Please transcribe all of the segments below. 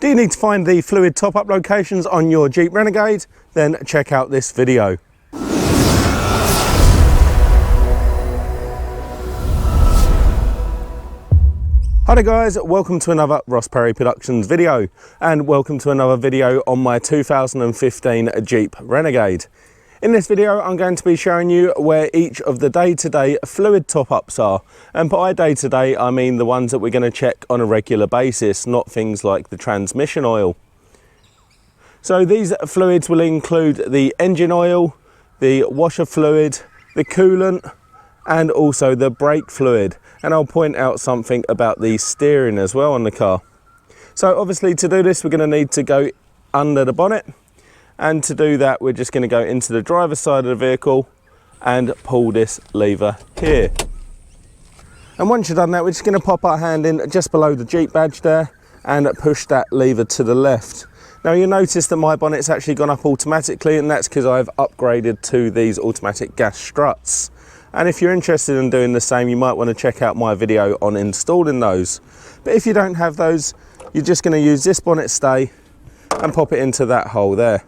Do you need to find the fluid top-up locations on your Jeep Renegade? Then check out this video. Hi there guys, welcome to another Ross Perry Productions video, and welcome to another video on my 2015 Jeep Renegade. In this video I'm going to be showing you where each of the day-to-day fluid top-ups are, and by day-to-day I mean the ones that we're going to check on a regular basis, not things like the transmission oil. So these fluids will include the engine oil, the washer fluid, the coolant, and also the brake fluid. And I'll point out something about the steering as well on the car. So obviously to do this we're going to need to go under the bonnet, and to do that we're just going to go into the driver's side of the vehicle and pull this lever here. And once you've done that, we're just going to pop our hand in just below the Jeep badge there and push that lever to the left. Now you'll notice that my bonnet's actually gone up automatically, and that's because I've upgraded to these automatic gas struts. And if you're interested in doing the same, you might want to check out my video on installing those. But if you don't have those, you're just going to use this bonnet stay and pop it into that hole there.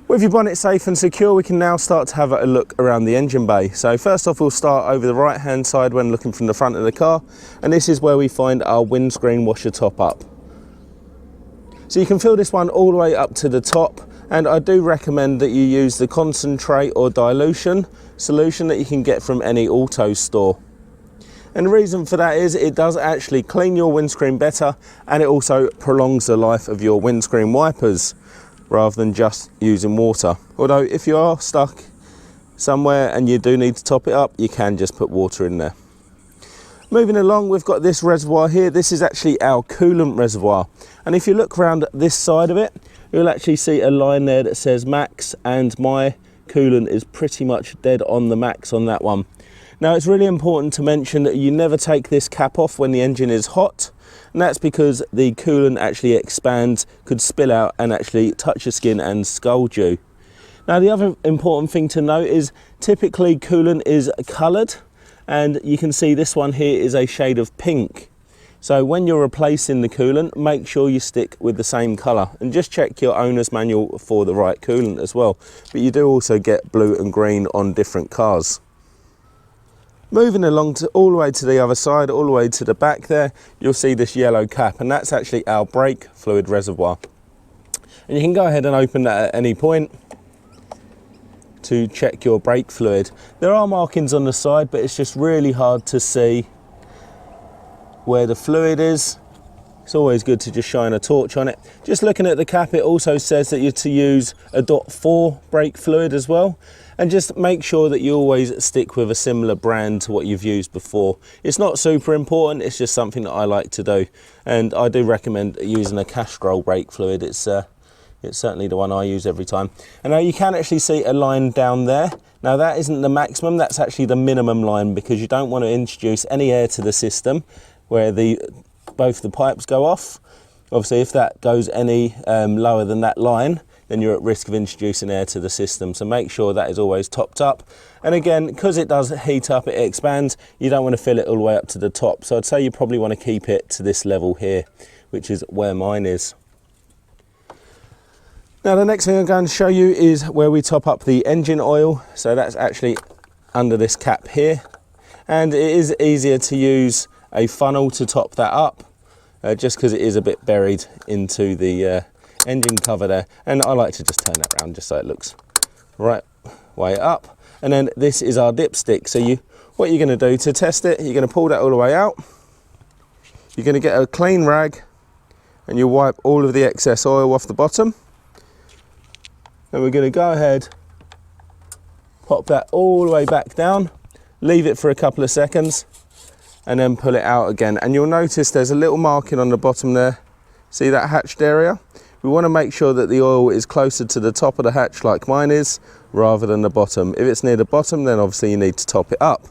With your bonnet safe and secure, we can now start to have a look around the engine bay. So first off, we'll start over the right hand side when looking from the front of the car, and this is where we find our windscreen washer top up. So you can fill this one all the way up to the top, and I do recommend that you use the concentrate or dilution solution that you can get from any auto store. And the reason for that is it does actually clean your windscreen better, and it also prolongs the life of your windscreen wipers rather than just using water. Although if you are stuck somewhere and you do need to top it up, you can just put water in there. Moving along, we've got this reservoir here. This is actually our coolant reservoir, and if you look around this side of it, you'll actually see a line there that says max, and my coolant is pretty much dead on the max on that one. Now it's really important to mention that you never take this cap off when the engine is hot, and that's because the coolant actually expands, could spill out and actually touch your skin and scald you. Now the other important thing to note is typically coolant is coloured, and you can see this one here is a shade of pink. So when you're replacing the coolant, make sure you stick with the same colour, and just check your owner's manual for the right coolant as well. But you do also get blue and green on different cars. Moving along to all the way to the other side, all the way to the back there, you'll see this yellow cap, and that's actually our brake fluid reservoir. And you can go ahead and open that at any point to check your brake fluid. There are markings on the side, but it's just really hard to see where the fluid is. It's always good to just shine a torch on it. Just looking at the cap, it also says that you're to use a .4 brake fluid as well. And just make sure that you always stick with a similar brand to what you've used before. It's not super important, it's just something that I like to do. And I do recommend using a Castrol brake fluid. It's certainly the one I use every time. And now you can actually see a line down there. Now that isn't the maximum, that's actually the minimum line, because you don't want to introduce any air to the system where both the pipes go off. Obviously if that goes any lower than that line, then you're at risk of introducing air to the system. So make sure that is always topped up. And again, because it does heat up, it expands, you don't want to fill it all the way up to the top. So I'd say you probably want to keep it to this level here, which is where mine is. Now the next thing I'm going to show you is where we top up the engine oil. So that's actually under this cap here. And it is easier to use a funnel to top that up, just because it is a bit buried into the engine cover there. And I like to just turn that around just so it looks right way up. And then this is our dipstick. So what you're going to do to test it, you're going to pull that all the way out. You're going to get a clean rag and you wipe all of the excess oil off the bottom. And we're going to go ahead, pop that all the way back down, leave it for a couple of seconds, and then pull it out again. And you'll notice there's a little marking on the bottom there. See that hatched area? We want to make sure that the oil is closer to the top of the hatch like mine is, rather than the bottom. If it's near the bottom, then obviously you need to top it up.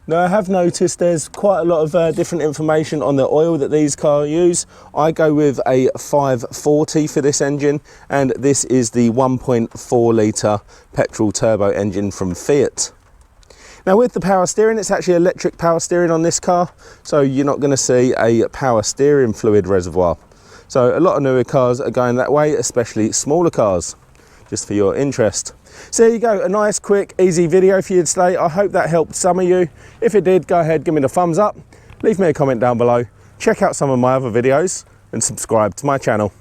Now I have noticed there's quite a lot of different information on the oil that these cars use. I go with a 540 for this engine, and this is the 1.4 litre petrol turbo engine from Fiat. Now with the power steering, it's actually electric power steering on this car, so you're not going to see a power steering fluid reservoir. So a lot of newer cars are going that way, especially smaller cars, just for your interest. So there you go, a nice, quick, easy video for you today. I hope that helped some of you. If it did, go ahead, give me the thumbs up, leave me a comment down below, check out some of my other videos and subscribe to my channel.